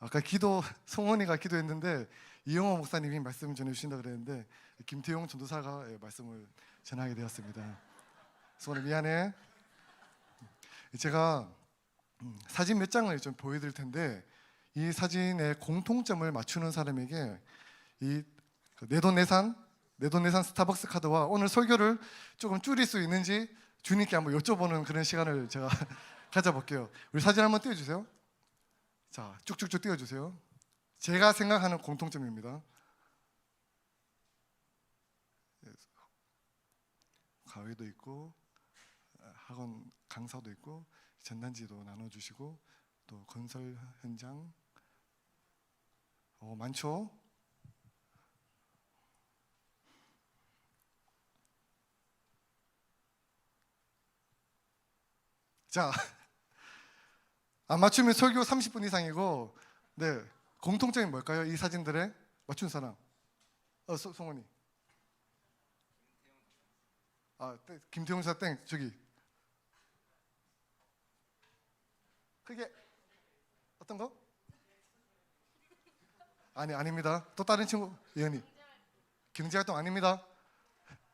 아까 기도 송원이가 기도했는데 이영호 목사님이 말씀 전해주신다 그랬는데 김태용 전도사가 말씀을 전하게 되었습니다. 송원이 미안해. 제가 사진 몇 장을 좀 보여드릴 텐데 이 사진의 공통점을 맞추는 사람에게 이 내돈내산 스타벅스 카드와 오늘 설교를 조금 줄일 수 있는지 주님께 한번 여쭤보는 그런 시간을 제가 가져볼게요. 우리 사진 한번 띄워주세요. 자, 쭉쭉쭉 띄워주세요. 제가 생각하는 공통점입니다. 가회도 있고 학원 강사도 있고 전단지도 나눠주시고 또 건설 현장 많죠? 자, 안 맞추면 설교 30분 이상이고 네, 공통점이 뭘까요? 이 사진들에 맞춘 사람 송원이 김태용 사 땡 저기 그게 어떤 거? 아닙니다. 또 다른 친구 예언이 경제활동 아닙니다.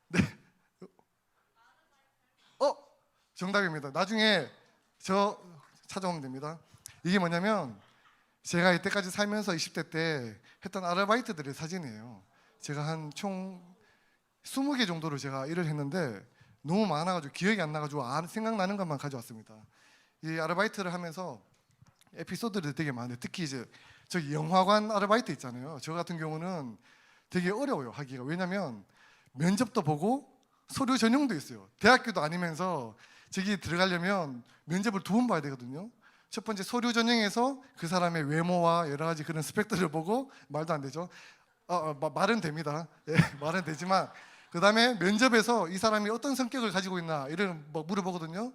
네, 정답입니다. 나중에 저 찾아오면 됩니다. 이게 뭐냐면 제가 이때까지 살면서 20대 때 했던 아르바이트들의 사진이에요. 제가 한 총 20개 정도로 제가 일을 했는데 너무 많아가지고 기억이 안 나가지고 생각나는 것만 가져왔습니다. 이 아르바이트를 하면서 에피소드들이 되게 많아요. 특히 이제 저기 영화관 아르바이트 있잖아요. 저 같은 경우는 되게 어려워요 하기가. 왜냐면 면접도 보고 서류 전형도 있어요. 대학교도 아니면서 저기 들어가려면 면접을 2번 봐야 되거든요. 첫 번째 서류 전형에서 그 사람의 외모와 여러 가지 그런 스펙들을 보고 말도 안 되죠. 말은 됩니다. 예, 말은 되지만 그 다음에 면접에서 이 사람이 어떤 성격을 가지고 있나 이런 뭐 물어보거든요.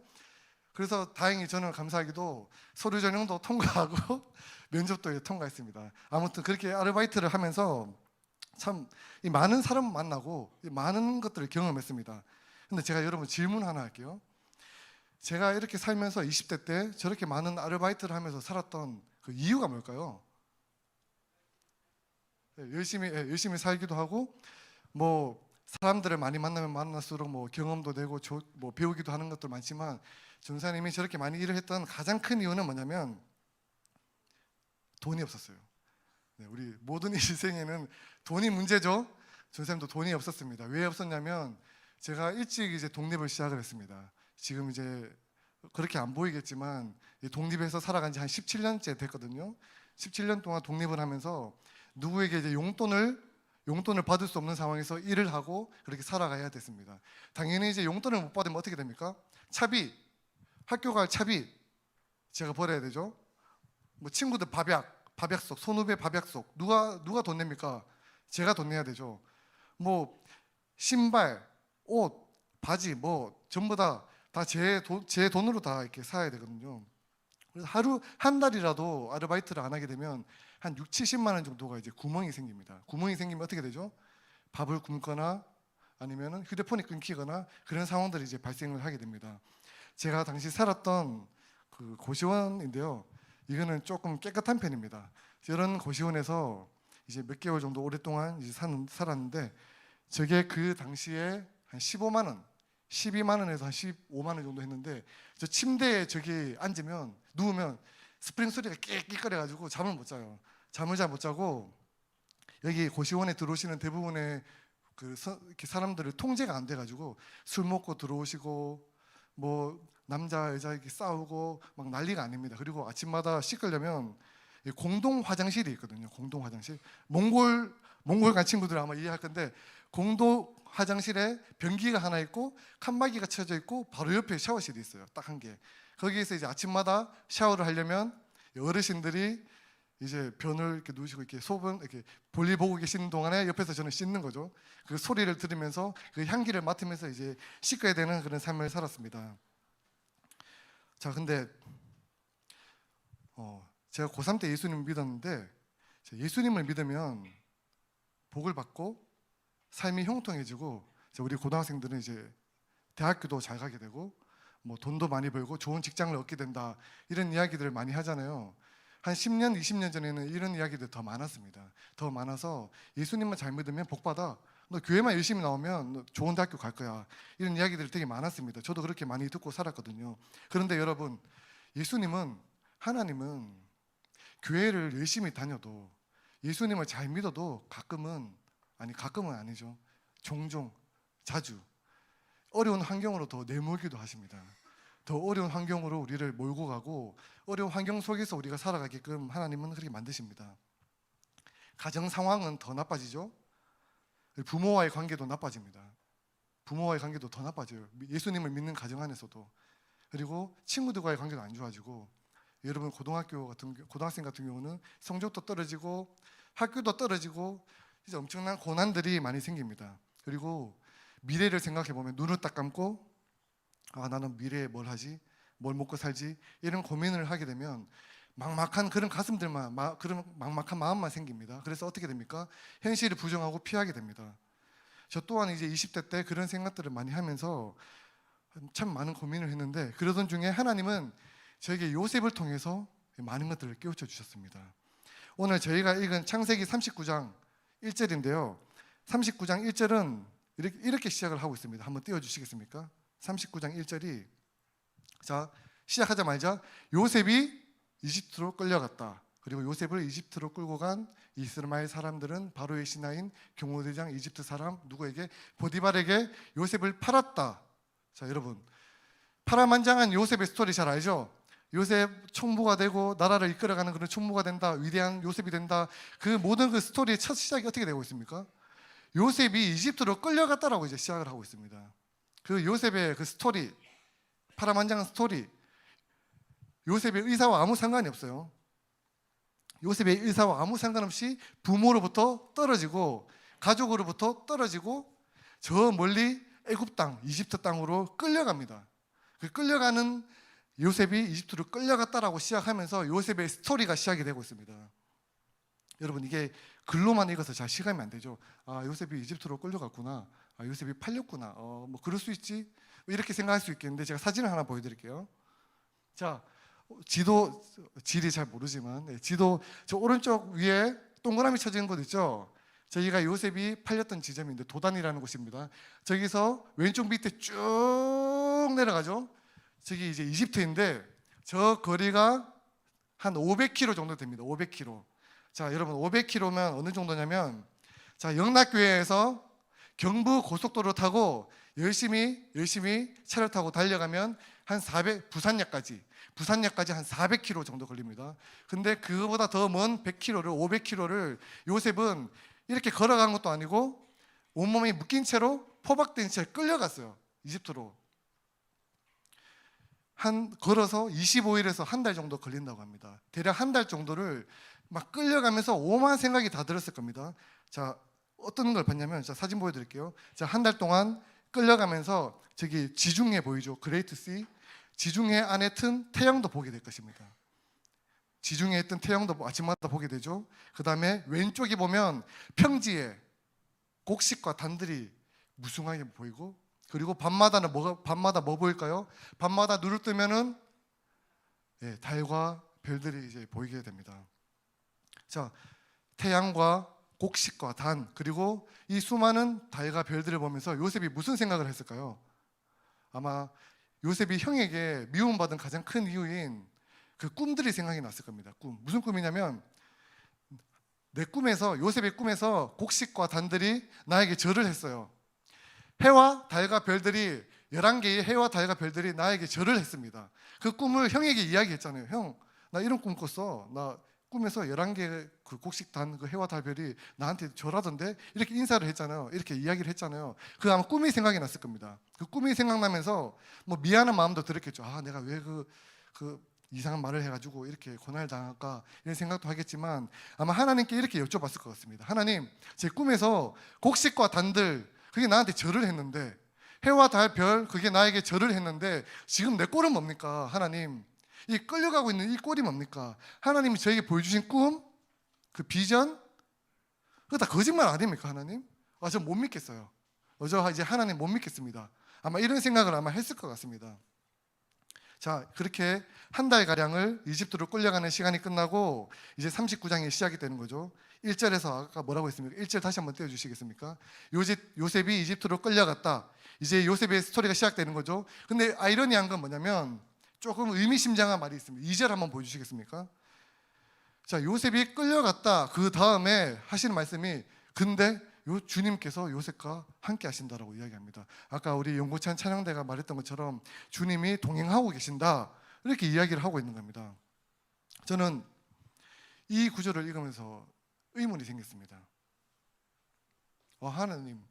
그래서 다행히 저는 감사하게도 서류 전형도 통과하고 면접도 통과했습니다. 아무튼 그렇게 아르바이트를 하면서 참 이 많은 사람 만나고 많은 것들을 경험했습니다. 근데 제가 여러분 질문 하나 할게요. 제가 이렇게 살면서 20대 때 저렇게 많은 아르바이트를 하면서 살았던 그 이유가 뭘까요? 열심히 살기도 하고 뭐 사람들을 많이 만나면 만날수록 뭐 경험도 되고 뭐 배우기도 하는 것도 많지만 전사님이 저렇게 많이 일을 했던 가장 큰 이유는 뭐냐면 돈이 없었어요. 네, 우리 모든 일생에는 돈이 문제죠. 전사님도 돈이 없었습니다. 왜 없었냐면 제가 일찍 이제 독립을 시작을 했습니다. 지금 이제 그렇게 안 보이겠지만 독립해서 살아간 지 한 17년째 됐거든요. 17년 동안 독립을 하면서 누구에게 이제 용돈을 받을 수 없는 상황에서 일을 하고 그렇게 살아가야 됐습니다. 당연히 이제 용돈을 못 받으면 어떻게 됩니까? 차비, 학교 갈 차비 제가 벌어야 되죠. 뭐 친구들 밥약속, 선후배 밥약속 누가 돈 냅니까? 제가 돈 내야 되죠. 뭐 신발, 옷, 바지 뭐 전부 다 제 돈으로 다 이렇게 사야 되거든요. 그래서 하루 한 달이라도 아르바이트를 안 하게 되면 한 6, 70만 원 정도가 이제 구멍이 생깁니다. 구멍이 생기면 어떻게 되죠? 밥을 굶거나 아니면 휴대폰이 끊기거나 그런 상황들이 이제 발생을 하게 됩니다. 제가 당시 살았던 그 고시원인데요. 이거는 조금 깨끗한 편입니다. 이런 고시원에서 이제 몇 개월 정도 오랫동안 이제 살았는데 저게 그 당시에 한 15만 원, 12만 원에서 한 15만 원 정도 했는데 저 침대에 저기 누우면 스프링 소리가 끽끽거려가지고 잠을 못 자요. 잠을 잘 못 자고 여기 고시원에 들어오시는 대부분의 이렇게 사람들을 통제가 안 돼가지고 술 먹고 들어오시고 뭐 남자 여자 이렇게 싸우고 막 난리가 아닙니다. 그리고 아침마다 씻으려면 공동 화장실이 있거든요. 공동 화장실. 몽골 간 친구들 아마 이해할 건데 공동 화장실에 변기가 하나 있고 칸막이가 쳐져 있고 바로 옆에 샤워실이 있어요. 딱 한 개. 거기에서 이제 아침마다 샤워를 하려면 어르신들이 이제 변을 이렇게 누우시고 이렇게 소변 이렇게 볼일 보고 계시는 동안에 옆에서 저는 씻는 거죠. 그 소리를 들으면서 그 향기를 맡으면서 이제 씻어야 되는 그런 삶을 살았습니다. 자, 근데 제가 고3 때 예수님을 믿었는데 예수님을 믿으면 복을 받고 삶이 형통해지고 우리 고등학생들은 이제 대학교도 잘 가게 되고 뭐 돈도 많이 벌고 좋은 직장을 얻게 된다 이런 이야기들을 많이 하잖아요. 한 10년, 20년 전에는 이런 이야기들이 더 많았습니다. 더 많아서 예수님만 잘 믿으면 복 받아. 너 교회만 열심히 나오면 너 좋은 대학교 갈 거야. 이런 이야기들이 되게 많았습니다. 저도 그렇게 많이 듣고 살았거든요. 그런데 여러분, 예수님은, 하나님은 교회를 열심히 다녀도, 예수님을 잘 믿어도 가끔은 아니죠. 종종, 자주 어려운 환경으로 더 내몰기도 하십니다. 더 어려운 환경으로 우리를 몰고 가고, 어려운 환경 속에서 우리가 살아가게끔 하나님은 그렇게 만드십니다. 가정 상황은 더 나빠지죠. 부모와의 관계도 나빠집니다. 부모와의 관계도 더 나빠져요. 예수님을 믿는 가정 안에서도. 그리고 친구들과의 관계도 안 좋아지고, 여러분 고등학생 같은 경우는 성적도 떨어지고 학교도 떨어지고 이제 엄청난 고난들이 많이 생깁니다. 그리고 미래를 생각해 보면 눈을 딱 감고 나는 미래에 뭘 하지? 뭘 먹고 살지? 이런 고민을 하게 되면 막막한 그런 그런 막막한 마음만 생깁니다. 그래서 어떻게 됩니까? 현실을 부정하고 피하게 됩니다. 저 또한 이제 20대 때 그런 생각들을 많이 하면서 참 많은 고민을 했는데, 그러던 중에 하나님은 저에게 요셉을 통해서 많은 것들을 깨우쳐 주셨습니다. 오늘 저희가 읽은 창세기 39장 1절인데요. 39장 1절은 이렇게 시작을 하고 있습니다. 한번 띄워주시겠습니까? 39장 1절이, 자, 시작하자마자 요셉이 이집트로 끌려갔다. 그리고 요셉을 이집트로 끌고 간 이스라엘 사람들은 바로의 신하인 경호대장 이집트 사람 누구에게? 보디발에게 요셉을 팔았다. 자, 여러분, 파란만장한 요셉의 스토리 잘 알죠? 요셉 총무가 되고 나라를 이끌어가는 그런 총무가 된다, 위대한 요셉이 된다. 그 모든 그 스토리의 첫 시작이 어떻게 되고 있습니까? 요셉이 이집트로 끌려갔다라고 이제 시작을 하고 있습니다. 그 요셉의 그 스토리, 파란만장한 스토리, 요셉의 의사와 아무 상관이 없어요. 요셉의 의사와 아무 상관없이 부모로부터 떨어지고 가족으로부터 떨어지고 저 멀리 애굽 땅, 이집트 땅으로 끌려갑니다. 그 끌려가는 요셉이 이집트로 끌려갔다라고 시작하면서 요셉의 스토리가 시작이 되고 있습니다. 여러분, 이게 글로만 읽어서 잘 실감이 안 되죠. 요셉이 이집트로 끌려갔구나. 요셉이 팔렸구나. 뭐 그럴 수 있지. 이렇게 생각할 수 있겠는데, 제가 사진을 하나 보여드릴게요. 자, 지리 잘 모르지만 지도 저 오른쪽 위에 동그라미 쳐진 곳 있죠. 저기가 요셉이 팔렸던 지점인데 도단이라는 곳입니다. 저기서 왼쪽 밑에 쭉 내려가죠. 저기 이제 이집트인데 저 거리가 한 500km 정도 됩니다. 500km. 자, 여러분, 500km면 어느 정도냐면, 자, 영락교회에서 경부 고속도로 타고 열심히 차를 타고 달려가면 한 부산역까지 한 400km 정도 걸립니다. 근데 그거보다 더 먼 100km를 500km를 요셉은 이렇게 걸어간 것도 아니고 온몸이 묶인 채로 포박된 채 끌려갔어요. 이집트로. 걸어서 25일에서 한 달 정도 걸린다고 합니다. 대략 한 달 정도를 막 끌려가면서 오만 생각이 다 들었을 겁니다. 자, 어떤 걸 봤냐면, 자, 사진 보여드릴게요. 자, 한 달 동안 끌려가면서 저기 지중해 보이죠? 그레이트 씨. 지중해 안에 튼 태양도 보게 될 것입니다. 지중해에 뜬 태양도 아침마다 보게 되죠. 그 다음에 왼쪽에 보면 평지에 곡식과 단들이 무성하게 보이고, 그리고 밤마다 뭐 보일까요? 밤마다 눈을 뜨면은 달과 별들이 이제 보이게 됩니다. 자, 태양과 곡식과 단, 그리고 이 수많은 달과 별들을 보면서 요셉이 무슨 생각을 했을까요? 아마 요셉이 형에게 미움받은 가장 큰 이유인 그 꿈들이 생각이 났을 겁니다. 무슨 꿈이냐면, 요셉의 꿈에서 곡식과 단들이 나에게 절을 했어요. 해와 달과 별들이 11개의 해와 달과 별들이 나에게 절을 했습니다. 그 꿈을 형에게 이야기했잖아요. 형, 나 이런 꿈 꿨어. 나 꿈에서 11개의 그 곡식 단 그 해와 달 별이 나한테 절하던데, 이렇게 인사를 했잖아요. 이렇게 이야기를 했잖아요. 그 아마 꿈이 생각이 났을 겁니다. 그 꿈이 생각나면서 뭐 미안한 마음도 들었겠죠. 내가 왜 그 이상한 말을 해가지고 이렇게 고난을 당할까, 이런 생각도 하겠지만 아마 하나님께 이렇게 여쭤봤을 것 같습니다. 하나님, 제 꿈에서 곡식과 단들 그게 나한테 절을 했는데, 해와 달 별 그게 나에게 절을 했는데 지금 내 꼴은 뭡니까? 하나님, 이 끌려가고 있는 이 꼴이 뭡니까? 하나님이 저에게 보여주신 꿈, 그 비전, 그거 다 거짓말 아닙니까? 하나님? 저 못 믿겠어요. 저 이제 하나님 못 믿겠습니다. 아마 이런 생각을 아마 했을 것 같습니다. 자, 그렇게 한 달 가량을 이집트로 끌려가는 시간이 끝나고 이제 39장이 시작이 되는 거죠. 1절에서 아까 뭐라고 했습니까? 1절 다시 한번 띄워 주시겠습니까? 요셉이 이집트로 끌려갔다. 이제 요셉의 스토리가 시작되는 거죠. 근데 아이러니한 건 뭐냐면 조금 의미심장한 말이 있습니다. 2절 한번 보여 주시겠습니까? 자, 요셉이 끌려갔다. 그 다음에 하시는 말씀이 근데 주님께서 요셉과 함께 하신다라고 이야기합니다. 아까 우리 영고찬 찬양대가 말했던 것처럼 주님이 동행하고 계신다, 이렇게 이야기를 하고 있는 겁니다. 저는 이 구절을 읽으면서 의문이 생겼습니다. 하나님,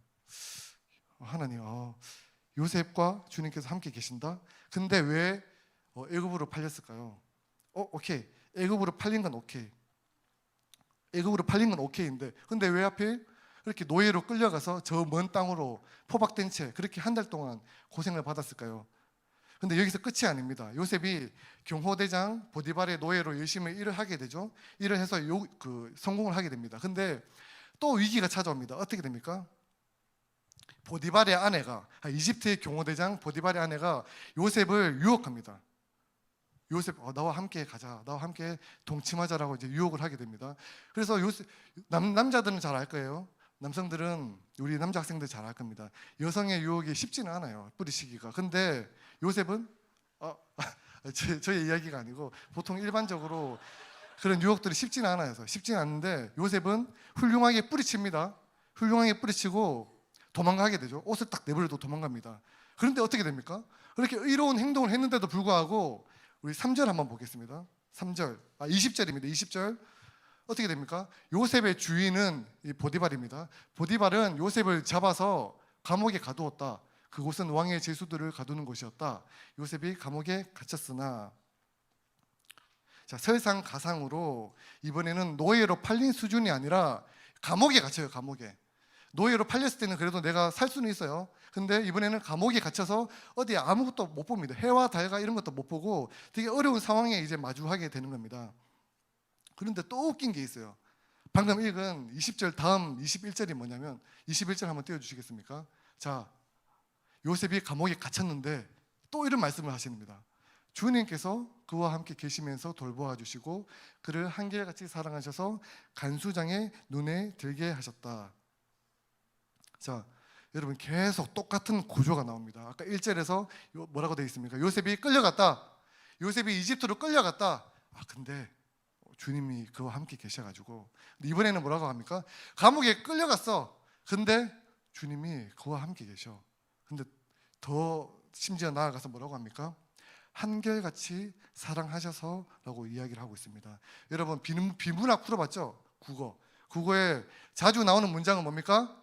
요셉과 주님께서 함께 계신다? 근데 왜 애굽으로 팔렸을까요? 오케이, 애굽으로 팔린 건 오케이. 애굽으로 팔린 건 오케이인데 근데 왜 하필 그렇게 노예로 끌려가서 저 먼 땅으로 포박된 채 그렇게 한 달 동안 고생을 받았을까요? 근데 여기서 끝이 아닙니다. 요셉이 경호대장 보디발의 노예로 열심히 일을 하게 되죠. 일을 해서 성공을 하게 됩니다. 근데 또 위기가 찾아옵니다. 어떻게 됩니까? 보디발의 아내가, 이집트의 경호대장 보디발의 아내가 요셉을 유혹합니다. 요셉, 나와 함께 가자, 나와 함께 동침하자라고 이제 유혹을 하게 됩니다. 그래서 남자들은 잘 알 거예요. 남성들은, 우리 남자 학생들 잘 알 겁니다. 여성의 유혹이 쉽지는 않아요, 뿌리시기가. 근데 요셉은 저의 이야기가 아니고 보통 일반적으로 그런 유혹들이 쉽지는 않아요. 쉽지는 않은데 요셉은 훌륭하게 뿌리칩니다. 훌륭하게 뿌리치고 도망가게 되죠. 옷을 딱 내버려두고 도망갑니다. 그런데 어떻게 됩니까? 그렇게 의로운 행동을 했는데도 불구하고 우리 3절 한번 보겠습니다. 3절, 20절입니다. 20절 어떻게 됩니까? 요셉의 주인은 이 보디발입니다. 보디발은 요셉을 잡아서 감옥에 가두었다. 그곳은 왕의 제수들을 가두는 곳이었다. 요셉이 감옥에 갇혔으나, 자, 설상가상으로 이번에는 노예로 팔린 수준이 아니라 감옥에 갇혀요. 감옥에. 노예로 팔렸을 때는 그래도 내가 살 수는 있어요. 근데 이번에는 감옥에 갇혀서 어디에 아무것도 못 봅니다. 해와 달과 이런 것도 못 보고 되게 어려운 상황에 이제 마주하게 되는 겁니다. 그런데 또 웃긴 게 있어요. 방금 읽은 20절 다음 21절이 뭐냐면 21절 한번 띄워주시겠습니까? 자, 요셉이 감옥에 갇혔는데 또 이런 말씀을 하십니다. 주님께서 그와 함께 계시면서 돌보아 주시고 그를 한결같이 사랑하셔서 간수장의 눈에 들게 하셨다. 자, 여러분 계속 똑같은 구조가 나옵니다. 아까 1절에서 뭐라고 되어 있습니까? 요셉이 끌려갔다. 요셉이 이집트로 끌려갔다. 근데 주님이 그와 함께 계셔가지고, 이번에는 뭐라고 합니까? 감옥에 끌려갔어. 근데 주님이 그와 함께 계셔. 근데 더 심지어 나아가서 뭐라고 합니까? 한결같이 사랑하셔서라고 이야기를 하고 있습니다. 여러분 비문학 풀어봤죠? 국어에 자주 나오는 문장은 뭡니까?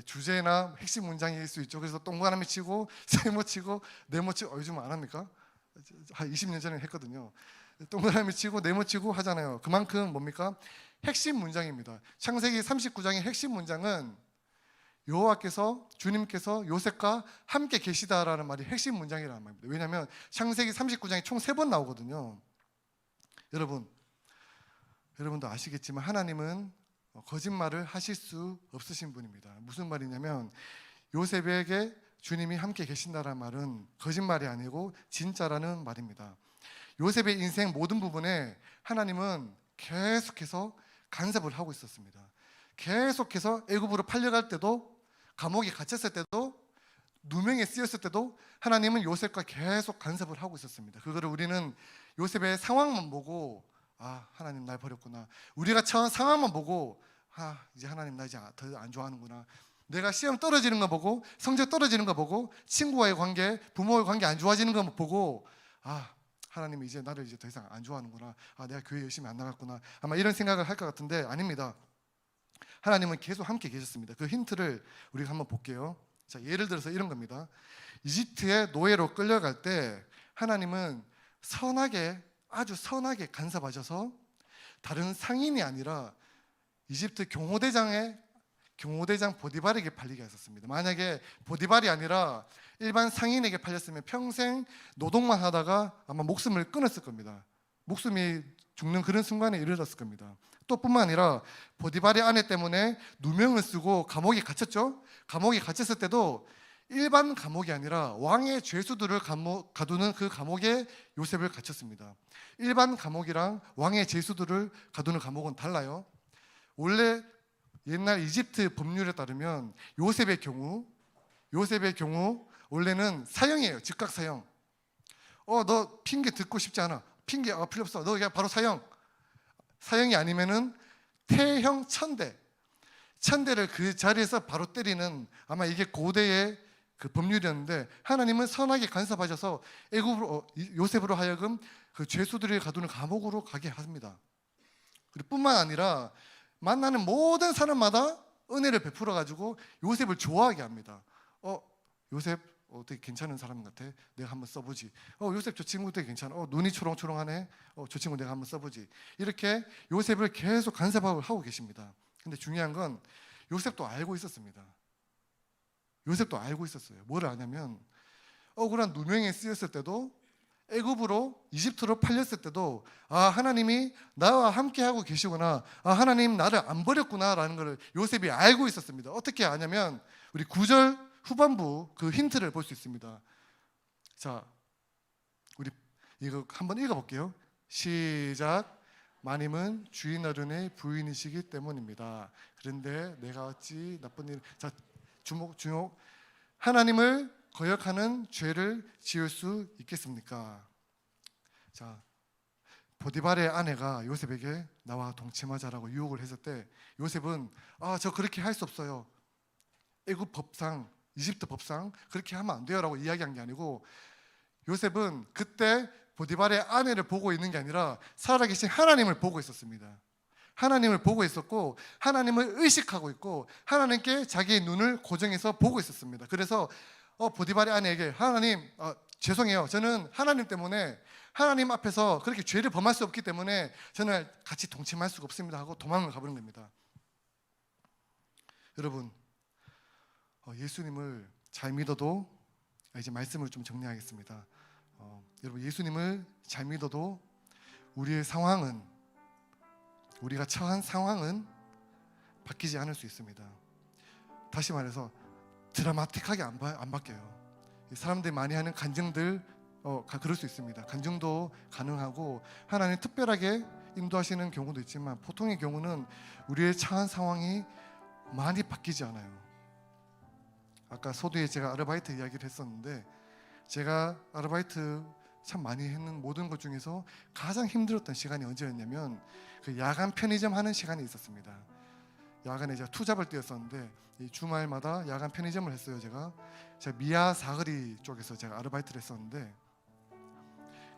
주제나 핵심 문장일 수 있죠. 그래서 동그라미 치고 세모 치고 네모 치고, 요즘 안 합니까? 한 20년 전에 했거든요. 동그라미 치고 네모 치고 하잖아요. 그만큼 뭡니까? 핵심 문장입니다. 창세기 39장의 핵심 문장은 여호와께서, 주님께서 요셉과 함께 계시다라는 말이 핵심 문장이라는 말입니다. 왜냐하면 창세기 39장이 총 3번 나오거든요. 여러분도 아시겠지만 하나님은 거짓말을 하실 수 없으신 분입니다. 무슨 말이냐면 요셉에게 주님이 함께 계신다라는 말은 거짓말이 아니고 진짜라는 말입니다. 요셉의 인생 모든 부분에 하나님은 계속해서 간섭을 하고 있었습니다. 계속해서 애굽으로 팔려갈 때도, 감옥에 갇혔을 때도, 누명에 쓰였을 때도 하나님은 요셉과 계속 간섭을 하고 있었습니다. 그거를 우리는 요셉의 상황만 보고 하나님 날 버렸구나. 우리가 처한 상황만 보고 이제 하나님 나 이제 더 안 좋아하는구나. 내가 시험 떨어지는 거 보고, 성적 떨어지는 거 보고, 친구와의 관계, 부모와의 관계 안 좋아지는 거 보고 하나님이 이제 나를 이제 더 이상 안 좋아하는구나. 내가 교회 열심히 안 나갔구나. 아마 이런 생각을 할 것 같은데 아닙니다. 하나님은 계속 함께 계셨습니다. 그 힌트를 우리가 한번 볼게요. 자, 예를 들어서 이런 겁니다. 이집트의 노예로 끌려갈 때 하나님은 아주 선하게 간섭하셔서 다른 상인이 아니라 이집트 경호대장 보디발에게 팔리게 하셨습니다. 만약에 보디발이 아니라 일반 상인에게 팔렸으면 평생 노동만 하다가 아마 목숨을 끊었을 겁니다. 목숨이 죽는 그런 순간에 이르렀을 겁니다. 또 뿐만 아니라 보디발의 아내 때문에 누명을 쓰고 감옥에 갇혔죠. 감옥에 갇혔을 때도 일반 감옥이 아니라 왕의 죄수들을 가두는 그 감옥에 요셉을 갇혔습니다. 일반 감옥이랑 왕의 죄수들을 가두는 감옥은 달라요. 원래 옛날 이집트 법률에 따르면 요셉의 경우 원래는 사형이에요. 즉각 사형. 너 핑계 듣고 싶지 않아. 핑계 필요 없어. 너 그냥 바로 사형. 사형이 아니면은 태형 천대를 그 자리에서 바로 때리는, 아마 이게 고대의 그 법률이었는데, 하나님은 선하게 간섭하셔서 애굽으로 요셉으로 하여금 그 죄수들을 가두는 감옥으로 가게 합니다. 그리고 뿐만 아니라 만나는 모든 사람마다 은혜를 베풀어 가지고 요셉을 좋아하게 합니다. 요셉 되게 괜찮은 사람 같아. 내가 한번 써보지. 요셉 저 친구 되게 괜찮아. 눈이 초롱초롱하네. 저 친구 내가 한번 써보지. 이렇게 요셉을 계속 간섭하고 계십니다. 근데 중요한 건 요셉도 알고 있었습니다. 요셉도 알고 있었어요. 뭐를 아냐면 억울한 누명에 쓰였을 때도, 애굽으로 이집트로 팔렸을 때도 하나님이 나와 함께 하고 계시구나, 하나님 나를 안 버렸구나라는 것을 요셉이 알고 있었습니다. 어떻게 아냐면 우리 9절 후반부 그 힌트를 볼 수 있습니다. 자, 우리 이거 한번 읽어볼게요. 시작. 마님은 주인 어른의 부인이시기 때문입니다. 그런데 내가 어찌 나쁜 일, 자, 주목. 하나님을 거역하는 죄를 지을 수 있겠습니까? 자, 보디발의 아내가 요셉에게 나와 동침하자라고 유혹을 했을 때 요셉은 저 그렇게 할 수 없어요. 애굽 법상, 이집트 법상 그렇게 하면 안 돼요라고 이야기한 게 아니고, 요셉은 그때 보디발의 아내를 보고 있는 게 아니라 살아계신 하나님을 보고 있었습니다. 하나님을 보고 있었고 하나님을 의식하고 있고 하나님께 자기의 눈을 고정해서 보고 있었습니다. 그래서 보디발의 아내에게 하나님 죄송해요. 저는 하나님 때문에 하나님 앞에서 그렇게 죄를 범할 수 없기 때문에 저는 같이 동침할 수가 없습니다 하고 도망을 가버린 겁니다. 여러분, 예수님을 잘 믿어도, 이제 말씀을 좀 정리하겠습니다. 여러분, 예수님을 잘 믿어도 우리의 상황은, 우리가 처한 상황은 바뀌지 않을 수 있습니다. 다시 말해서 드라마틱하게 안 바뀌어요. 사람들이 많이 하는 간증들 그럴 수 있습니다. 간증도 가능하고 하나님 특별하게 인도하시는 경우도 있지만, 보통의 경우는 우리의 처한 상황이 많이 바뀌지 않아요. 아까 소두에 제가 아르바이트 이야기를 했었는데, 제가 아르바이트 참 많이 했는 모든 것 중에서 가장 힘들었던 시간이 언제였냐면 그 야간 편의점 하는 시간이 있었습니다. 야간에 제가 투잡을 뛰었었는데 이 주말마다 야간 편의점을 했어요. 제가 미아 사거리 쪽에서 제가 아르바이트를 했었는데,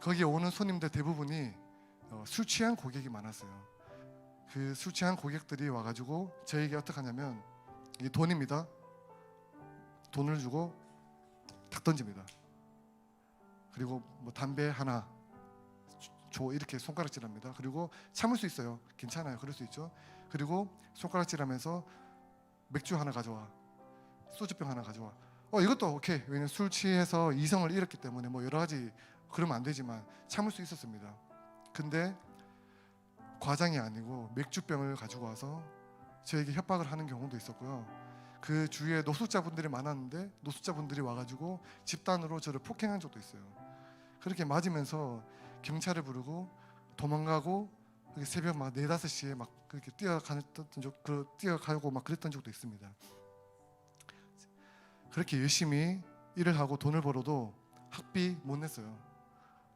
거기에 오는 손님들 대부분이 술 취한 고객이 많았어요. 그 술 취한 고객들이 와가지고 저에게 어떻게 하냐면, 이게 돈입니다. 돈을 주고 탁 던집니다. 그리고 뭐 담배 하나 줘, 이렇게 손가락질합니다. 그리고 참을 수 있어요. 괜찮아요. 그럴 수 있죠. 그리고 손가락질하면서 맥주 하나 가져와, 소주병 하나 가져와. 이것도 오케이. 왜냐면 술 취해서 이성을 잃었기 때문에 뭐 여러 가지 그러면 안 되지만 참을 수 있었습니다. 근데 과장이 아니고 맥주병을 가지고 와서 저에게 협박을 하는 경우도 있었고요. 그 주위에 노숙자분들이 많았는데 노숙자분들이 와가지고 집단으로 저를 폭행한 적도 있어요. 그렇게 맞으면서 경찰을 부르고 도망가고, 새벽 막 4, 5시에 막 그렇게 뛰어가고 막 그랬던 적도 있습니다. 그렇게 열심히 일을 하고 돈을 벌어도 학비 못 냈어요.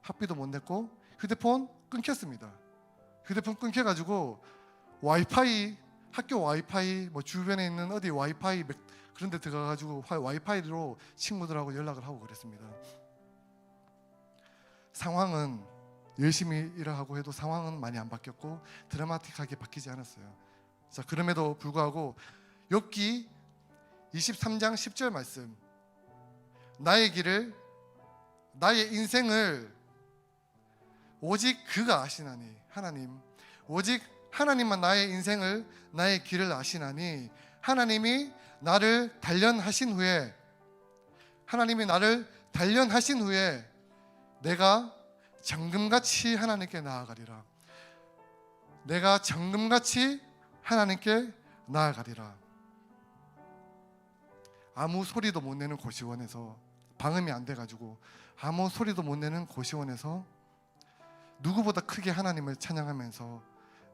학비도 못 냈고 휴대폰 끊겼습니다. 휴대폰 끊겨가지고 학교 와이파이, 뭐 주변에 있는 어디 와이파이 그런 데 들어가가지고 와이파이로 친구들하고 연락을 하고 그랬습니다. 상황은 열심히 일을 하고 해도 상황은 많이 안 바뀌었고 드라마틱하게 바뀌지 않았어요. 자, 그럼에도 불구하고 욥기 23장 10절 말씀, 나의 길을, 나의 인생을 오직 그가 아시나니, 하나님, 오직 하나님만 나의 인생을, 나의 길을 아시나니, 하나님이 나를 단련하신 후에, 내가 정금같이 하나님께 나아가리라. 내가 정금같이 하나님께 나아가리라. 아무 소리도 못 내는 고시원에서, 방음이 안 돼가지고 아무 소리도 못 내는 고시원에서 누구보다 크게 하나님을 찬양하면서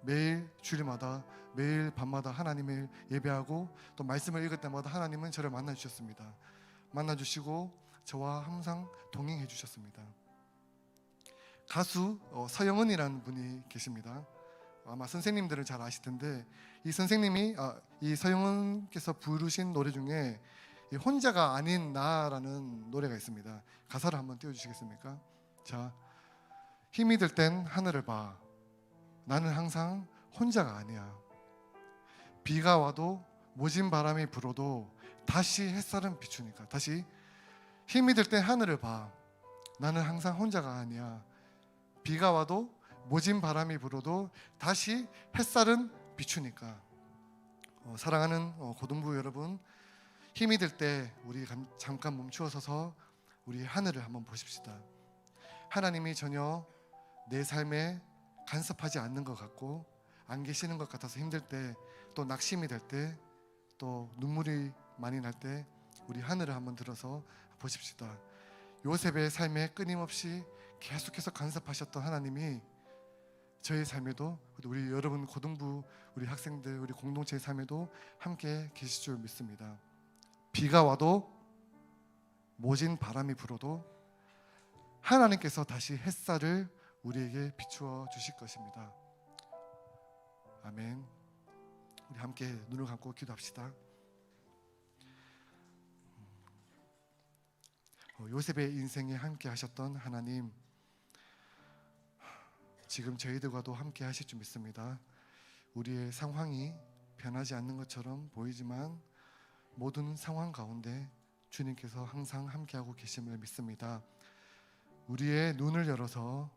매일 주일마다 매일 밤마다 하나님을 예배하고 또 말씀을 읽을 때마다 하나님은 저를 만나 주셨습니다. 만나 주시고 저와 항상 동행해 주셨습니다. 가수 서영은이라는 분이 계십니다. 아마 선생님들은 잘 아실 텐데, 이 선생님이 이 서영은께서 부르신 노래 중에 이 혼자가 아닌 나라는 노래가 있습니다. 가사를 한번 띄워주시겠습니까? 자, 힘이 들 땐 하늘을 봐. 나는 항상 혼자가 아니야. 비가 와도 모진 바람이 불어도 다시 햇살은 비추니까. 다시, 힘이 들 땐 하늘을 봐. 나는 항상 혼자가 아니야. 비가 와도 모진 바람이 불어도 다시 햇살은 비추니까. 사랑하는 고등부 여러분, 힘이 들 때 우리 잠깐 멈추어 서서 우리 하늘을 한번 보십시다. 하나님이 전혀 내 삶에 간섭하지 않는 것 같고 안 계시는 것 같아서 힘들 때, 또 낙심이 될 때, 또 눈물이 많이 날 때 우리 하늘을 한번 들어서 보십시다. 요셉의 삶에 끊임없이 계속해서 간섭하셨던 하나님이 저의 삶에도, 우리 여러분 고등부 우리 학생들 우리 공동체의 삶에도 함께 계실 줄 믿습니다. 비가 와도 모진 바람이 불어도 하나님께서 다시 햇살을 우리에게 비추어 주실 것입니다. 아멘. 우리 함께 눈을 감고 기도합시다. 요셉의 인생에 함께 하셨던 하나님, 지금 저희들과도 함께 하실 줄 믿습니다. 우리의 상황이 변하지 않는 것처럼 보이지만 모든 상황 가운데 주님께서 항상 함께하고 계심을 믿습니다. 우리의 눈을 열어서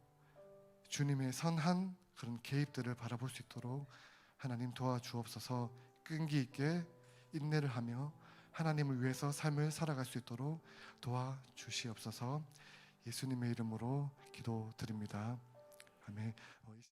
주님의 선한 그런 개입들을 바라볼 수 있도록 하나님 도와주옵소서. 끈기 있게 인내를 하며 하나님을 위해서 삶을 살아갈 수 있도록 도와주시옵소서. 예수님의 이름으로 기도드립니다. 아멘.